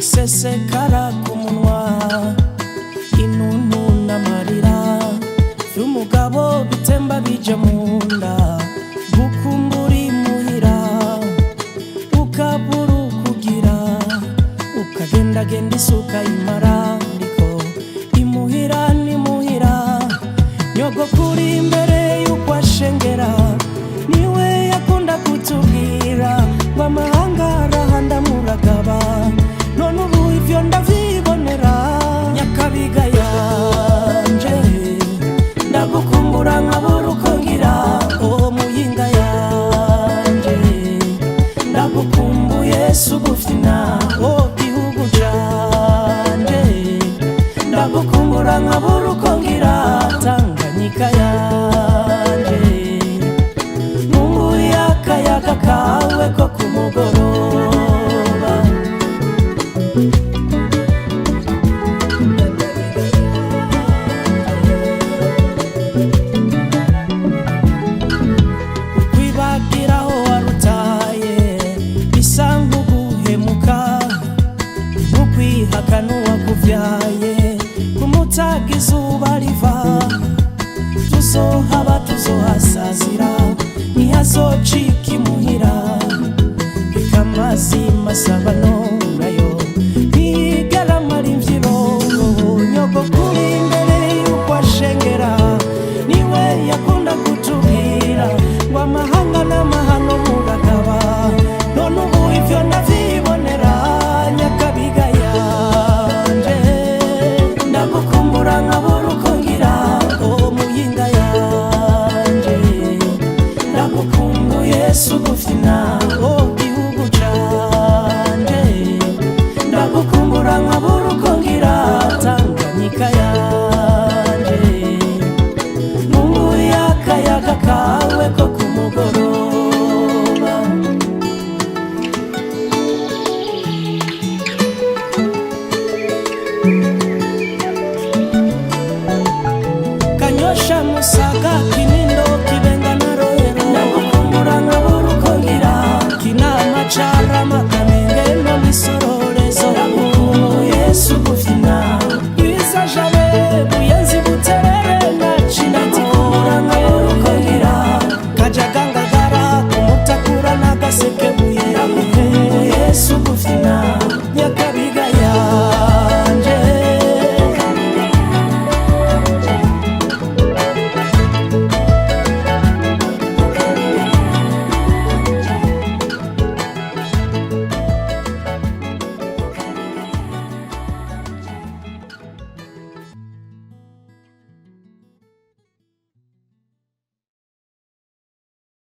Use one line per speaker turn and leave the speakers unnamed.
asesekara ku munwa, intuntu n'amarira vy'umugabo bitemba bija munda, gukumbura imuhira ukabura ukugira, ukagendagenda isuka imara, ndiko imuhira nimuhira, nyogokuru imbere y'uko ashengera niwe yakunda kutubwira ngo amahanga arahanda muragaba, none ubu ivyo ndavyibonera. Nyakabiga yanje ndagukumbura nkabura uko ngira, o muyinga yanje ndagukumbuye sugufina, o gihugu canje ndagukumbura nkabura uko ngira, Tanganyika yanje nkumbuye akayaga kawe ko kumugoroba. Kwibagiraho warutaye bisa nk'uguhemuka, ukwihakana uwakuvyaye kumutaga izuba riva, tuzohaba tuzohasazira ntihazocika imuhira, ikamazi masabano